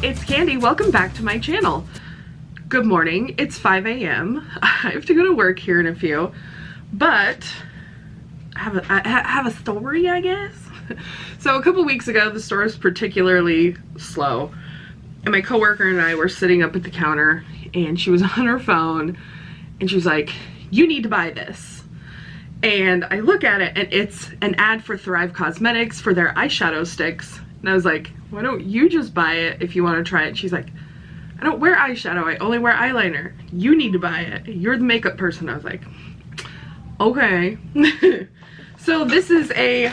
it's Kandy. Welcome back to my channel. Good morning. It's 5 a.m. I have to go to work here in a few, but I have a story, I guess. So a couple weeks ago, the store was particularly slow, and my coworker and I were sitting up at the counter, and she was on her phone, and she was like, "You need to buy this." And I look at it, and it's an ad for Thrive Causemetics for their eyeshadow sticks. And I was like, "Why don't you just buy it if you want to try it?" She's like, "I don't wear eyeshadow, I only wear eyeliner. You need to buy it. You're the makeup person." I was like, okay. So this is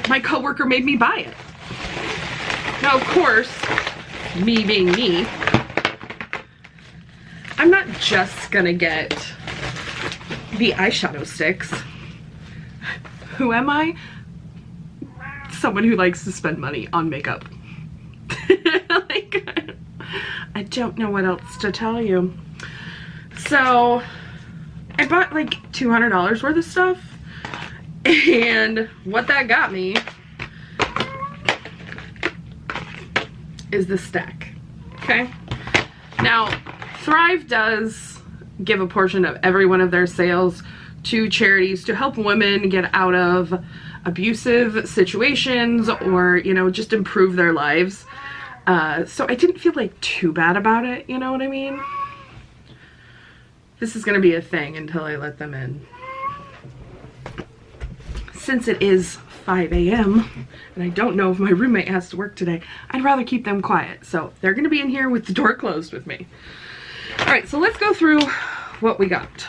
my coworker made me buy it. Now, of course, me being me, I'm not just gonna get the eyeshadow sticks. Who am I? Someone who likes to spend money on makeup. Like, I don't know what else to tell you. So I bought like $200 worth of stuff, and what that got me is the stack. Okay, now Thrive does give a portion of every one of their sales to charities to help women get out of abusive situations, or, you know, just improve their lives. So I didn't feel like too bad about it, you know what I mean? This is gonna be a thing until I let them in. Since it is 5 a.m. and I don't know if my roommate has to work today, I'd rather keep them quiet. So they're gonna be in here with the door closed with me. All right, so let's go through what we got.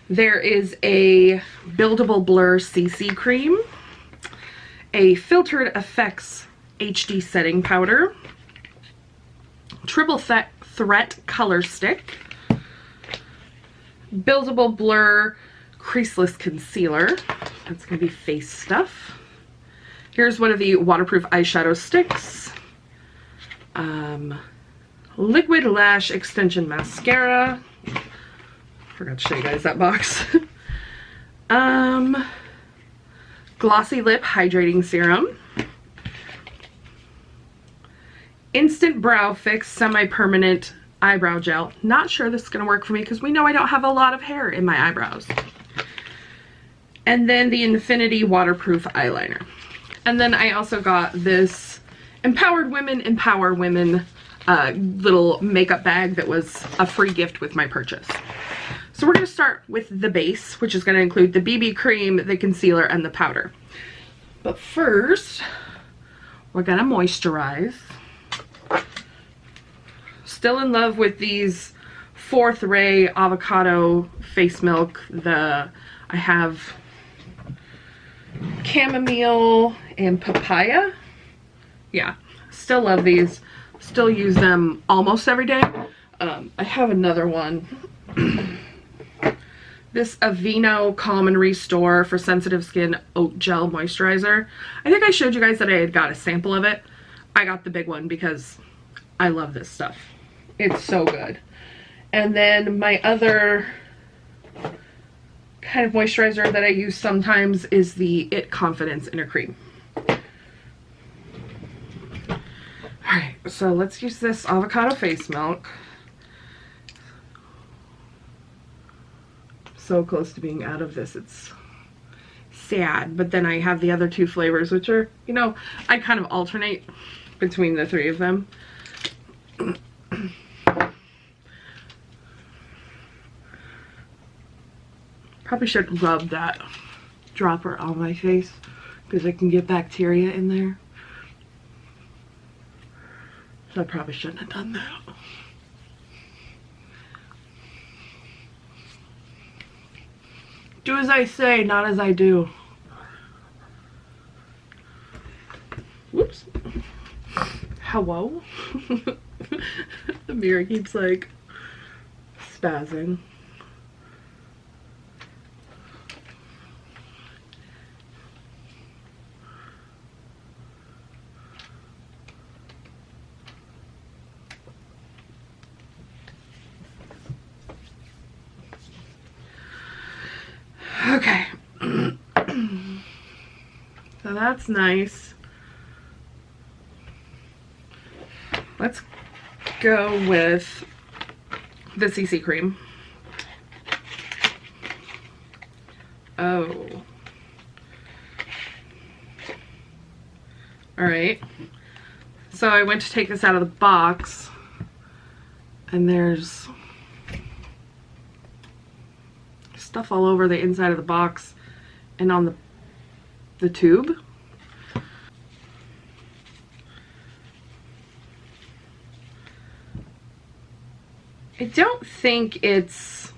There is a buildable blur CC cream, a filtered effects HD setting powder, triple threat color stick, buildable blur creaseless concealer. That's gonna be face stuff. Here's one of the waterproof eyeshadow sticks, liquid lash extension mascara. Forgot to show you guys that box. Glossy lip hydrating serum, instant brow fix semi-permanent eyebrow gel. Not sure this is gonna work for me because we know I don't have a lot of hair in my eyebrows. And then the Infinity waterproof eyeliner. And then I also got this Empowered Women Empower Women little makeup bag that was a free gift with my purchase. So we're going to start with the base, which is going to include the BB cream, the concealer, and the powder. But first, we're going to moisturize. Still in love with these Fourth Ray avocado face milk. I have chamomile and papaya. Yeah, still love these. Still use them almost every day. I have another one. This Aveeno Calm and Restore for sensitive skin oat gel moisturizer. I think I showed you guys that I had got a sample of it. I got the big one because I love this stuff. It's so good. And then my other kind of moisturizer that I use sometimes is the It Confidence Inner Cream. Alright, so let's use this avocado face milk. So close to being out of this, it's sad. But then I have the other two flavors, which are, you know, I kind of alternate between the three of them. Probably should rub that dropper on my face because I can get bacteria in there. So I probably shouldn't have done that. Do as I say, not as I do. Whoops. Hello? The mirror keeps like spazzing. Okay. So that's nice. Let's go with the CC cream. Oh. Alright. So I went to take this out of the box, and there's stuff all over the inside of the box and on the tube. I don't think it's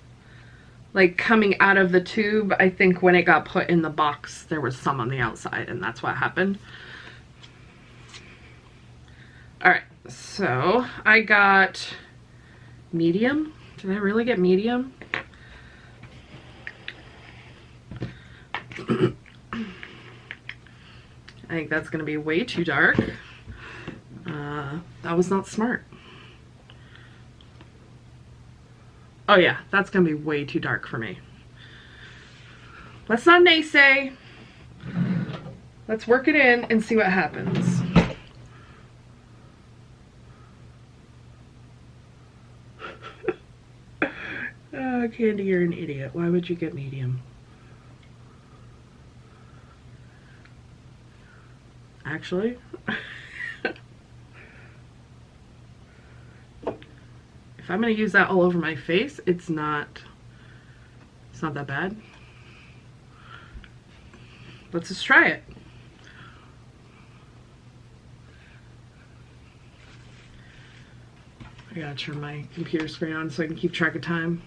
like coming out of the tube. I think when it got put in the box, there was some on the outside, and that's what happened. Alright, so I got medium. Did I really get medium? I think that's going to be way too dark. That was not smart. Oh yeah, that's going to be way too dark for me. Let's not naysay. Let's work it in and see what happens. Kandy, you're an idiot. Why would you get medium? Actually, if I'm going to use that all over my face, it's not that bad. Let's just try it. I gotta turn my computer screen on so I can keep track of time.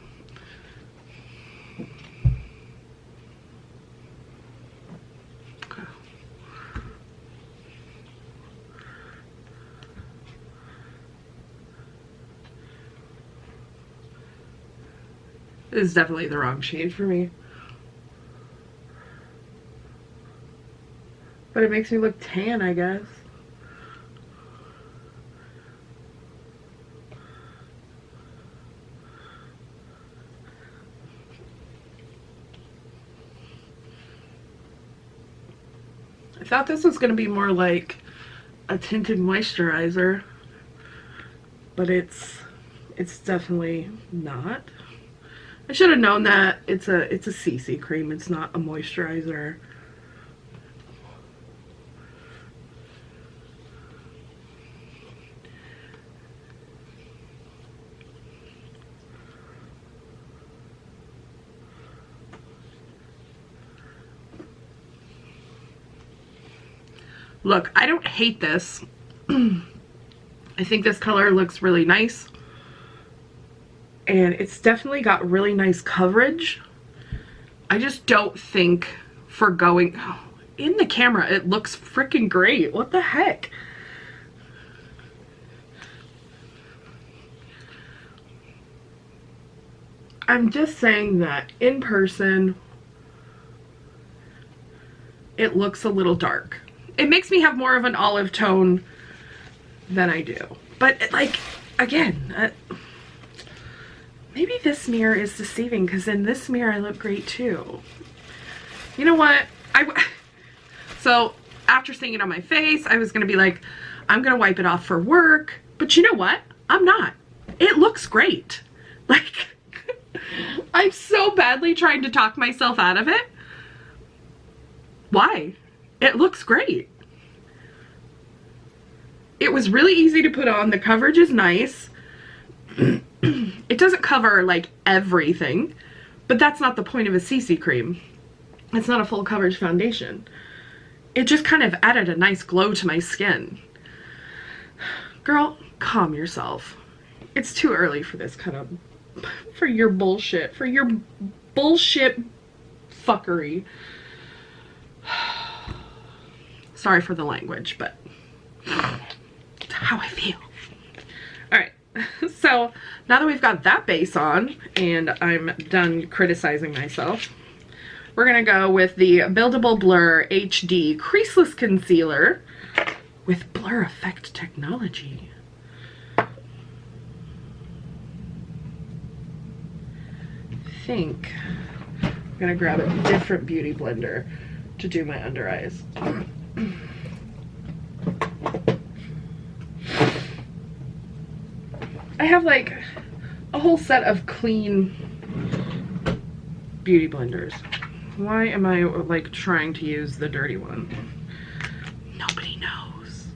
This is definitely the wrong shade for me. But it makes me look tan, I guess. I thought this was going to be more like a tinted moisturizer, but it's definitely not. I should have known that. It's a CC cream. It's not a moisturizer. Look, I don't hate this. I think this color looks really nice. And it's definitely got really nice coverage. I just don't think for going... Oh, in the camera, it looks freaking great. What the heck? I'm just saying that in person, it looks a little dark. It makes me have more of an olive tone than I do. But, like, again... maybe this mirror is deceiving, because in this mirror I look great too. You know what? So after seeing it on my face, I was going to be like, I'm going to wipe it off for work. But you know what? I'm not. It looks great. Like, I'm so badly trying to talk myself out of it. Why? It looks great. It was really easy to put on. The coverage is nice. It doesn't cover like everything, but that's not the point of a CC cream. It's not a full coverage foundation. It just kind of added a nice glow to my skin. Girl, calm yourself. It's too early for this kind of, for your bullshit fuckery. Sorry for the language, but it's how I feel. Alright, so now that we've got that base on and I'm done criticizing myself, we're gonna go with the Buildable Blur HD Creaseless Concealer with Blur Effect technology. I think I'm gonna grab a different beauty blender to do my under eyes. I have like a whole set of clean beauty blenders. Why am I like trying to use the dirty one? Nobody knows.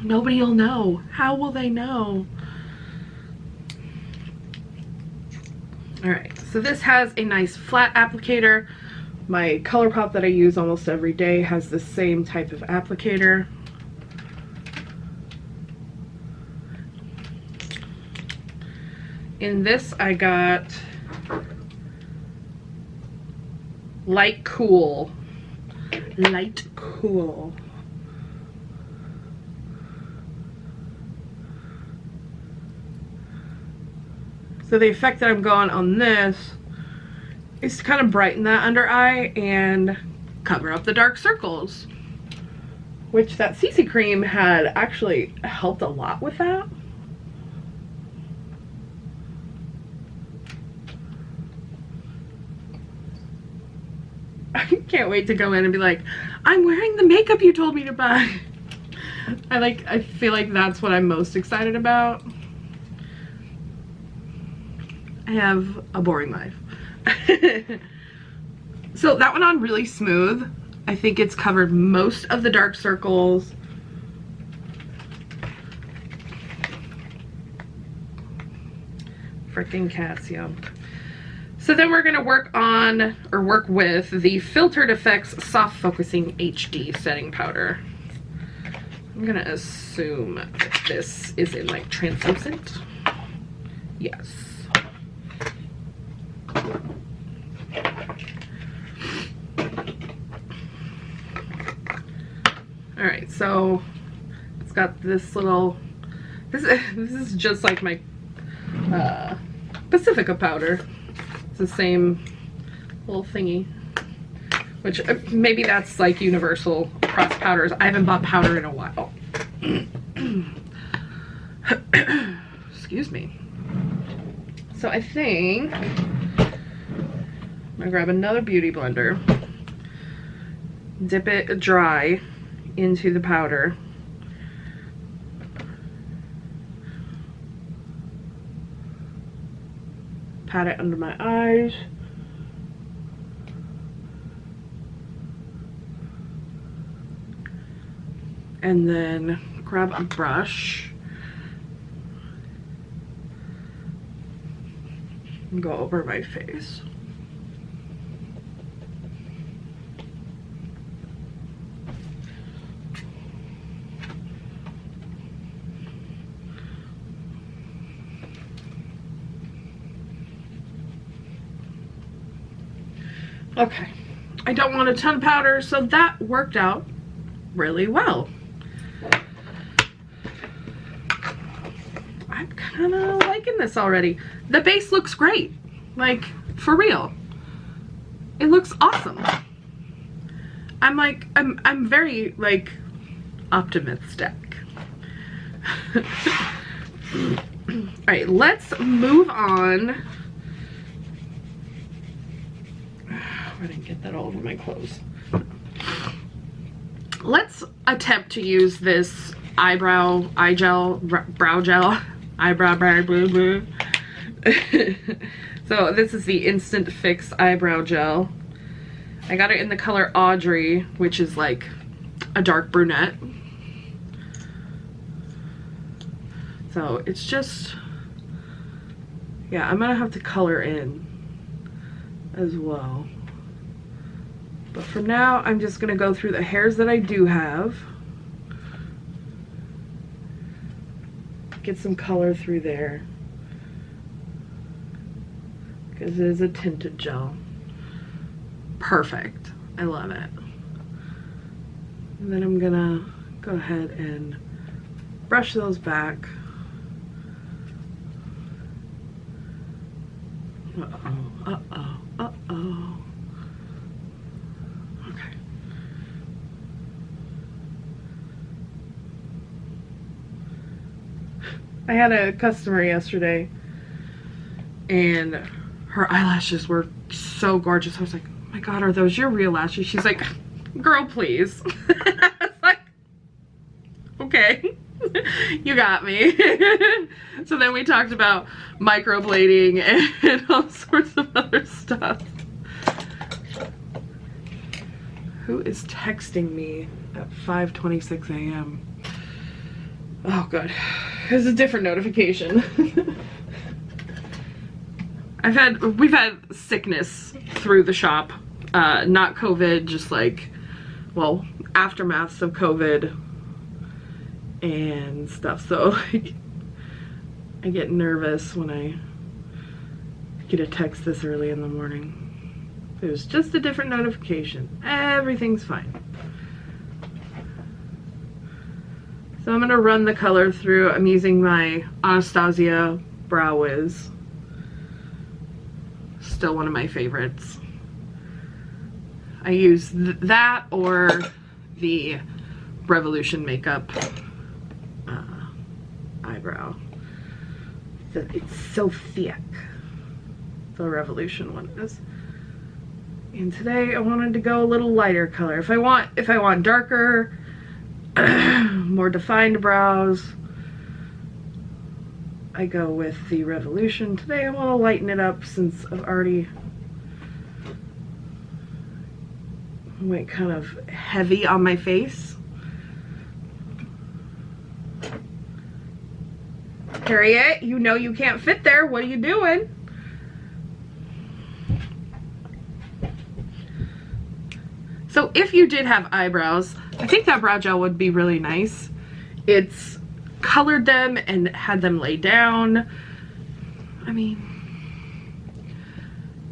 Nobody will know. How will they know? Alright, so this has a nice flat applicator. My ColourPop that I use almost every day has the same type of applicator. In this I got Light Cool. Light Cool. So the effect that I'm going on this is to kind of brighten that under eye and cover up the dark circles, which that CC cream had actually helped a lot with that. I can't wait to go in and be like, I'm wearing the makeup you told me to buy. I feel like that's what I'm most excited about. I have a boring life. So that went on really smooth. I think it's covered most of the dark circles. Freaking Casio. So then we're gonna work on, or work with, the Filtered Effects Soft Focusing HD Setting Powder. I'm gonna assume that this is in like translucent. Yes. Alright, so it's got this little, this is just like my Pacifica powder. It's the same little thingy, which maybe that's like universal across powders. I haven't bought powder in a while. Excuse me. So I think I'm gonna grab another beauty blender, dip it dry into the powder, pat it under my eyes, and then grab a brush and go over my face. Okay, I don't want a ton of powder, so that worked out really well. I'm kind of liking this already. The base looks great, like for real. It looks awesome. I'm very like optimistic. All right, let's move on. I didn't get that all over my clothes. Let's attempt to use this eyebrow gel. So this is the Instant Fix eyebrow gel. I got it in the color Audrey, which is like a dark brunette. So it's just, yeah, I'm gonna have to color in as well. But for now, I'm just gonna go through the hairs that I do have. Get some color through there. Because it is a tinted gel. Perfect. I love it. And then I'm gonna go ahead and brush those back. Uh-oh, uh-oh, uh-oh. Okay. I had a customer yesterday and her eyelashes were so gorgeous. I was like, oh my God, are those your real lashes? She's like, girl, please. I was like, okay. You got me. So then we talked about microblading and all sorts of other stuff. Who is texting me at 5:26 a.m.? Oh god, there's a different notification. We've had sickness through the shop. Not COVID, just like, well, aftermaths of COVID and stuff. So like, I get nervous when I get a text this early in the morning. It was just a different notification. Everything's fine. So I'm gonna run the color through. I'm using my Anastasia Brow Wiz. Still one of my favorites. I use that or the Revolution Makeup eyebrow. It's so thick. The Revolution one is. And today I wanted to go a little lighter color. If I want darker, more defined brows, I go with the Revolution. Today I want to lighten it up since I've already went kind of heavy on my face. Harriet, you know you can't fit there. What are you doing? So if you did have eyebrows, I think that brow gel would be really nice. It's colored them and had them lay down. I mean,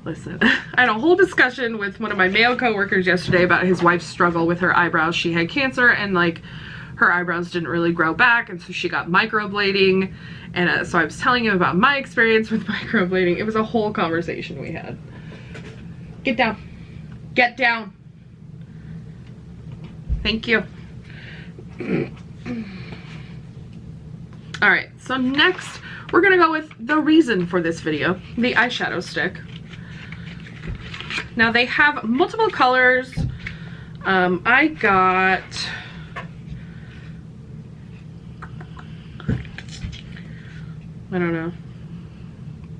listen, I had a whole discussion with one of my male coworkers yesterday about his wife's struggle with her eyebrows. She had cancer and like her eyebrows didn't really grow back, and so she got microblading. And so I was telling him about my experience with microblading. It was a whole conversation we had. Get down. Get down. Thank you. Alright, so next we're gonna go with the reason for this video, the eyeshadow stick. Now they have multiple colors. I got I don't know,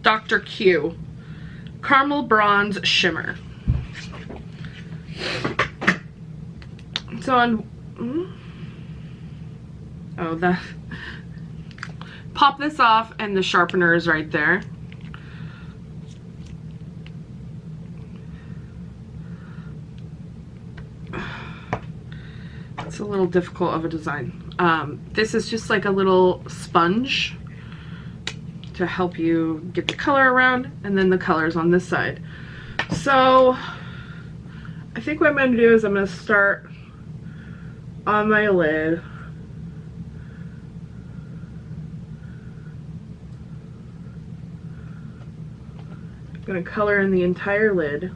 Dr. Q Caramel Bronze Shimmer. So on, oh, that, pop this off and the sharpener is right there. It's a little difficult of a design. This is just like a little sponge to help you get the color around, and then the color's on this side. So I think what I'm going to do is I'm going to start on my lid. I'm going to color in the entire lid.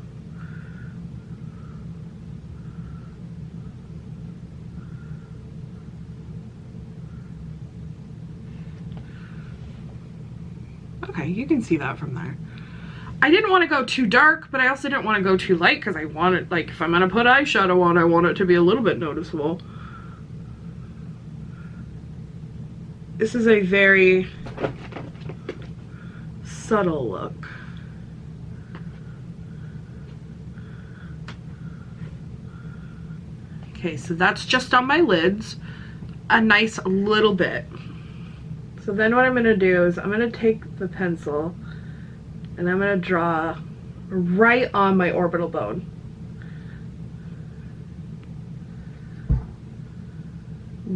Okay, you can see that from there. I didn't want to go too dark, but I also didn't want to go too light because I wanted, like, if I'm going to put eyeshadow on, I want it to be a little bit noticeable. This is a very subtle look. Okay, so that's just on my lids, a nice little bit. So then what I'm going to do is I'm going to take the pencil and I'm going to draw right on my orbital bone.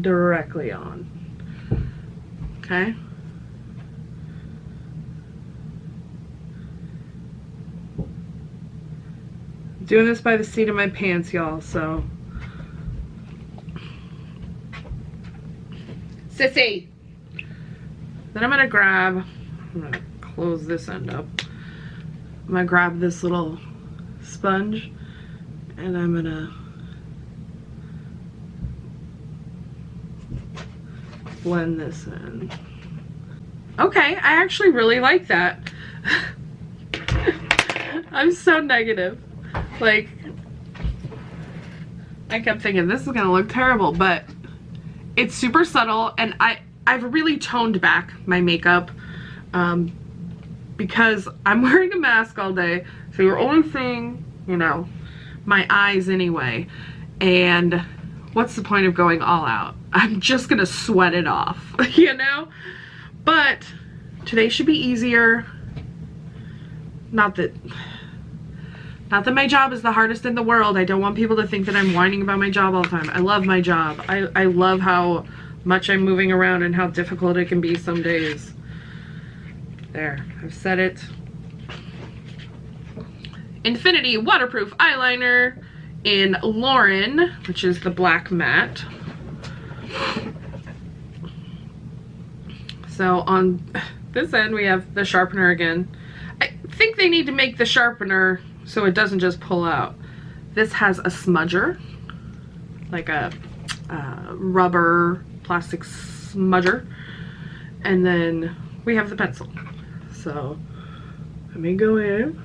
Directly on. Okay? Doing this by the seat of my pants, y'all, so. Sissy! Then I'm gonna grab, I'm gonna close this end up. I'm gonna grab this little sponge and I'm gonna blend this in. Okay, I actually really like that. I'm so negative. Like, I kept thinking this is gonna look terrible, but it's super subtle, and I've really toned back my makeup because I'm wearing a mask all day, so you're only seeing, you know, my eyes anyway. And what's the point of going all out? I'm just gonna sweat it off, you know? But today should be easier. Not that my job is the hardest in the world. I don't want people to think that I'm whining about my job all the time. I love my job. I love how much I'm moving around and how difficult it can be some days. There, I've said it. Infinity Waterproof Eyeliner in Lauren, which is the black matte. So on this end we have the sharpener again. I think they need to make the sharpener so it doesn't just pull out. This has a smudger, like a rubber plastic smudger, and then we have the pencil. So let me go in.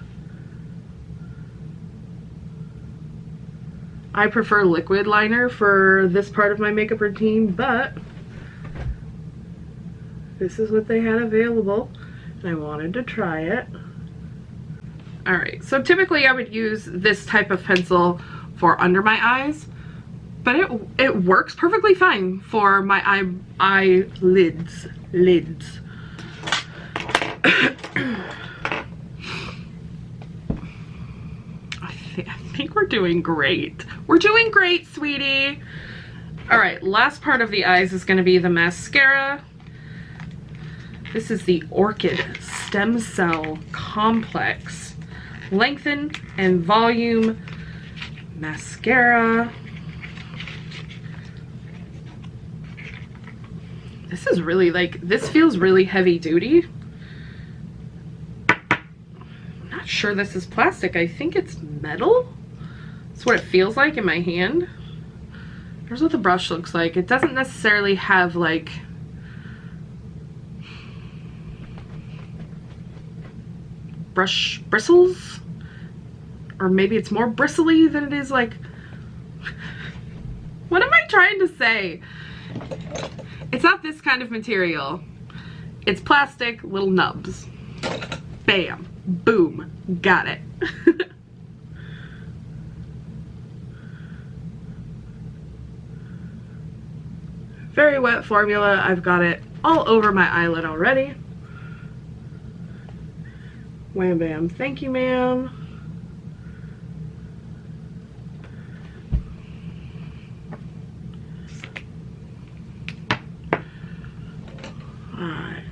I prefer liquid liner for this part of my makeup routine, but this is what they had available and I wanted to try it. Alright, so typically I would use this type of pencil for under my eyes, but it works perfectly fine for my eyelids. I think we're doing great. We're doing great, sweetie. Alright, last part of the eyes is going to be the mascara. This is the Orchid Stem Cell Complex Lengthen and Volume Mascara. This is really this feels really heavy duty. Not sure this is plastic. I think it's metal. That's what it feels like in my hand. Here's what the brush looks like. It doesn't necessarily have like brush bristles, or maybe it's more bristly than it is like what am I trying to say? It's not this kind of material. It's plastic little nubs. Bam. Boom. Got it. Very wet formula. I've got it all over my eyelid already. Wham bam. Thank you, ma'am. Alright.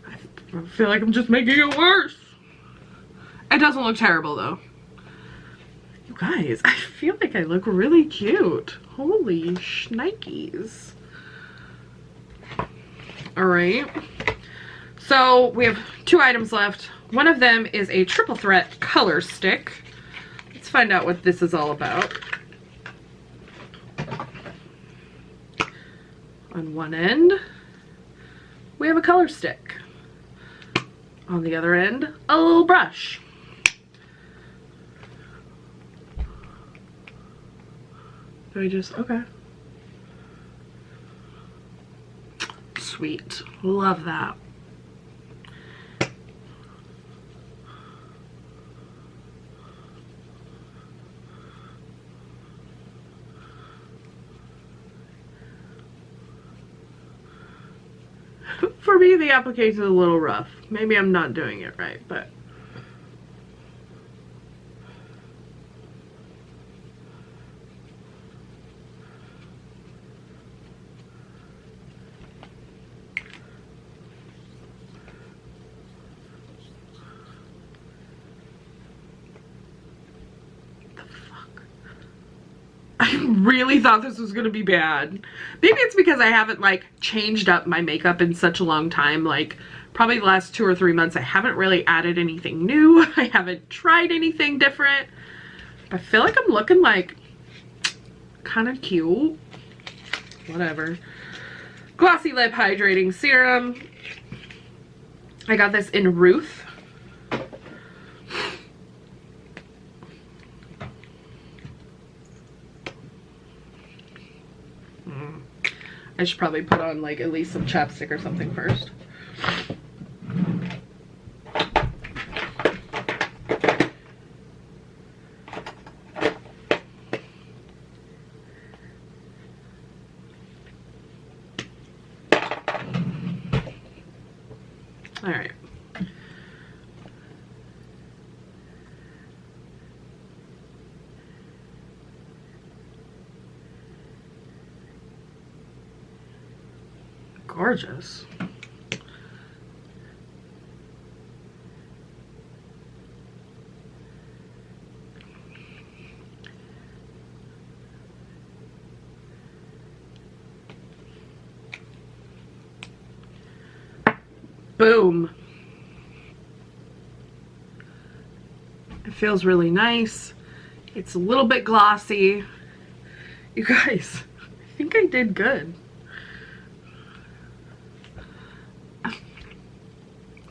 I feel like I'm just making it worse. It doesn't look terrible though. You guys, I feel like I look really cute. Holy shnikes. Alright. So we have 2 items left. One of them is a triple threat color stick. Let's find out what this is all about. On one end, we have a color stick. On the other end, a little brush. Do I just, okay. Sweet, love that. For me, the application is a little rough. Maybe I'm not doing it right, but I really thought this was gonna be bad. Maybe it's because I haven't like changed up my makeup in such a long time. Like probably the last 2 or 3 months I haven't really added anything new. I haven't tried anything different. I feel like I'm looking like kind of cute. Whatever. Glossy Lip Hydrating Serum. I got this in Ruth. I should probably put on like at least some chapstick or something first. All right. Gorgeous. Boom. It feels really nice. It's a little bit glossy. You guys, I think I did good.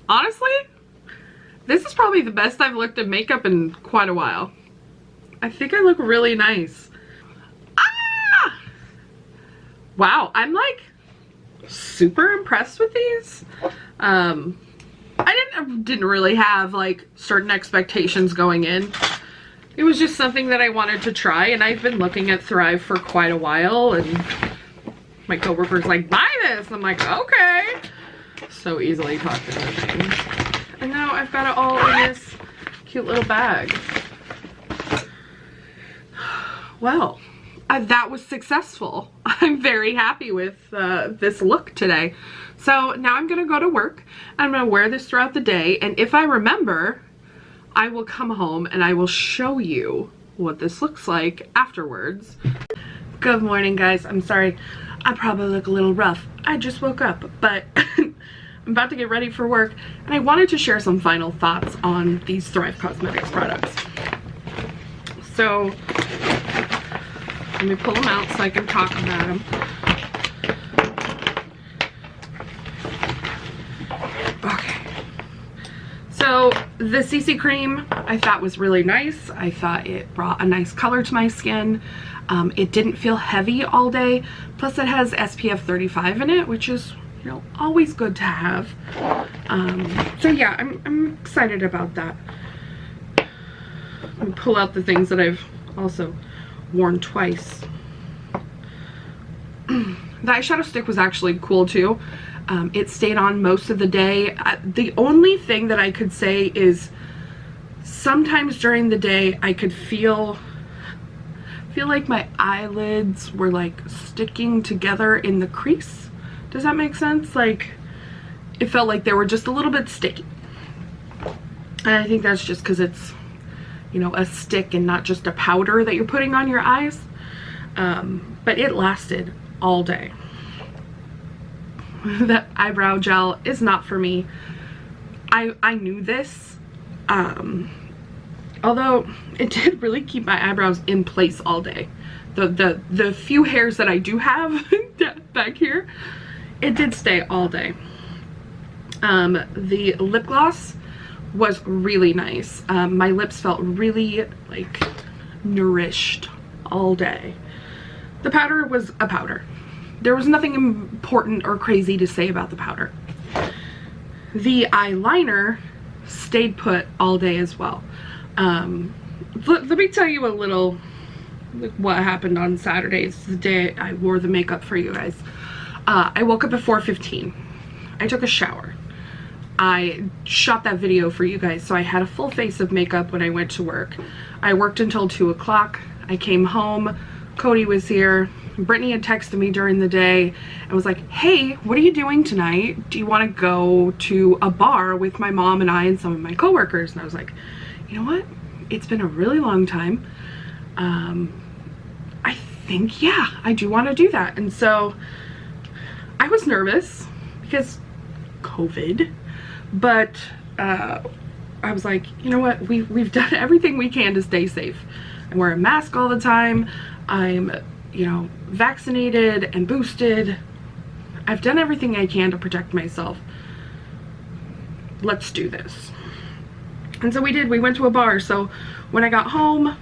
Honestly, this is probably the best I've looked at makeup in quite a while. I think I look really nice. Ah! Wow, I'm like super impressed with these. I didn't really have like certain expectations going in. It was just something that I wanted to try, and I've been looking at Thrive for quite a while, and my coworker's like, buy this. I'm like, okay. So easily talked into things. And now I've got it all in this cute little bag. Well, that was successful. I'm very happy with this look today. So now I'm gonna go to work. I'm gonna wear this throughout the day, and if I remember, I will come home and I will show you what this looks like afterwards. Good morning, guys. I'm sorry, I probably look a little rough. I just woke up, but I'm about to get ready for work, and I wanted to share some final thoughts on these Thrive Causemetics products. So let me pull them out so I can talk about them. Okay. So the CC cream I thought was really nice. I thought it brought a nice color to my skin. It didn't feel heavy all day. Plus it has SPF 35 in it, which is, you know, always good to have. So yeah, I'm excited about that. Let me pull out the things that I've also worn twice. The eyeshadow stick was actually cool too. It stayed on most of the day. The only thing that I could say is sometimes during the day I could feel like my eyelids were like sticking together in the crease. Does that make sense? Like it felt like they were just a little bit sticky. And I think that's just because it's, you know, a stick and not just a powder that you're putting on your eyes. But it lasted all day. That eyebrow gel is not for me. I knew this, although it did really keep my eyebrows in place all day. The few hairs that I do have back here, it did stay all day. The lip gloss was really nice. My lips felt really like nourished all day. The powder was a powder. There was nothing important or crazy to say about the powder. The eyeliner stayed put all day as well. Let me tell you a little what happened on Saturday. It's the day I wore the makeup for you guys. I woke up at 4:15. I took a shower. I shot that video for you guys, so I had a full face of makeup when I went to work. I worked until 2 o'clock. I came home. Cody was here. Brittany had texted me during the day and was like, hey, what are you doing tonight? Do you want to go to a bar with my mom and I and some of my coworkers? And I was like, you know what? It's been a really long time. I think, yeah, I do want to do that. And so I was nervous because COVID, but I was like, you know what? We've done everything we can to stay safe. I wear a mask all the time. I'm, you know, vaccinated and boosted. I've done everything I can to protect myself. Let's do this. And so we did. We went to a bar. So when I got home,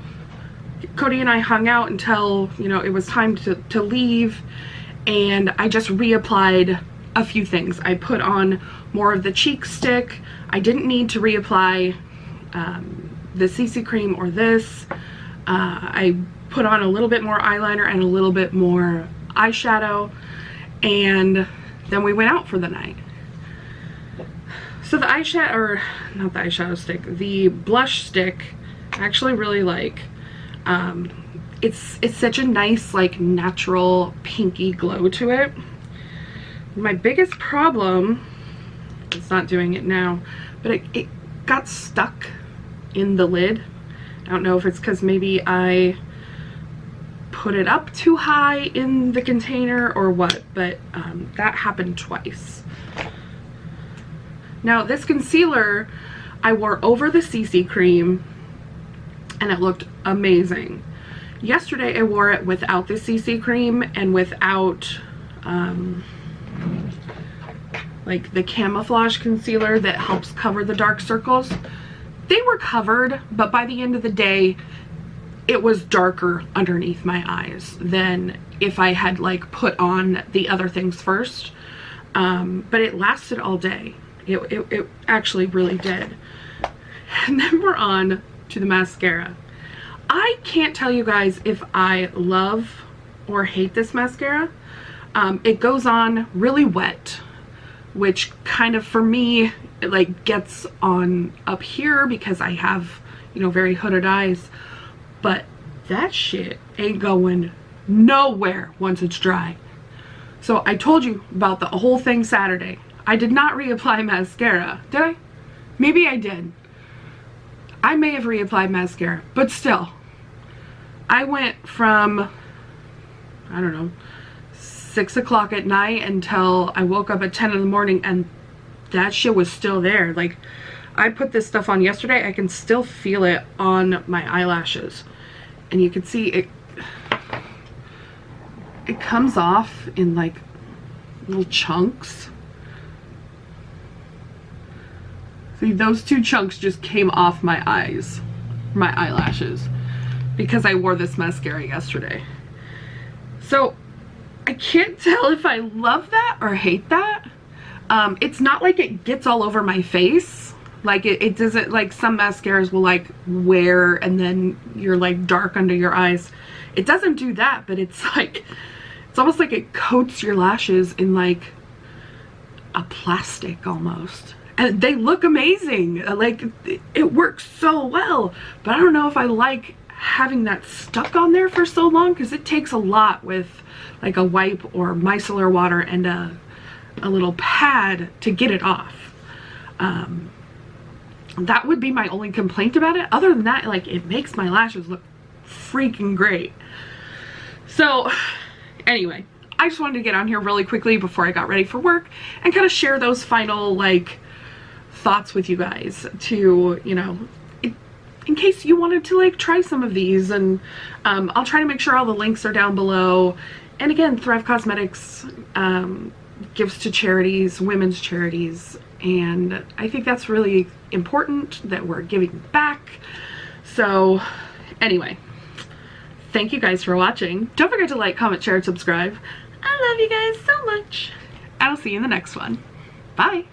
Cody and I hung out until, you know, it was time to leave, and I just reapplied a few things. I put on more of the cheek stick. I didn't need to reapply the CC cream or this. I put on a little bit more eyeliner and a little bit more eyeshadow, and then we went out for the night. So the eyeshadow, or not the eyeshadow stick, the blush stick, I actually really like. It's such a nice, like, natural pinky glow to it. My biggest problem, it's not doing it now, but it got stuck in the lid. I don't know if it's because maybe I put it up too high in the container or what, but that happened twice. Now this concealer I wore over the CC cream and it looked amazing. Yesterday I wore it without the CC cream and without like the camouflage concealer that helps cover the dark circles. They were covered, but by the end of the day it was darker underneath my eyes than if I had like put on the other things first. But it lasted all day. It actually really did. And then we're on to the mascara. I can't tell you guys if I love or hate this mascara. It goes on really wet, which kind of, for me, it like gets on up here because I have, you know, very hooded eyes. But that shit ain't going nowhere once it's dry. So I told you about the whole thing Saturday. I did not reapply mascara, did I? Maybe I did. I may have reapplied mascara, but still. I went from, I don't know, 6 o'clock at night until I woke up at 10 in the morning and that shit was still there. Like, I put this stuff on yesterday, I can still feel it on my eyelashes. And you can see it comes off in like little chunks. See, those two chunks just came off my eyes, my eyelashes, because I wore this mascara yesterday. So I can't tell if I love that or hate that. It's not like it gets all over my face. Like it doesn't, like some mascaras will like wear and then you're like dark under your eyes. It doesn't do that, but it's like, it's almost like it coats your lashes in like a plastic almost. And they look amazing. Like, it works so well. But I don't know if I like having that stuck on there for so long, because it takes a lot with like a wipe or micellar water and a little pad to get it off. That would be my only complaint about it. Other than that, like, it makes my lashes look freaking great. So anyway, I just wanted to get on here really quickly before I got ready for work and kind of share those final like thoughts with you guys to, you know, in case you wanted to like try some of these. And I'll try to make sure all the links are down below. And again, Thrive Causemetics gives to charities, women's charities, and I think that's really important that we're giving back. So anyway, thank you guys for watching. Don't forget to like, comment, share, and subscribe. I love you guys so much. I'll see you in the next one. Bye.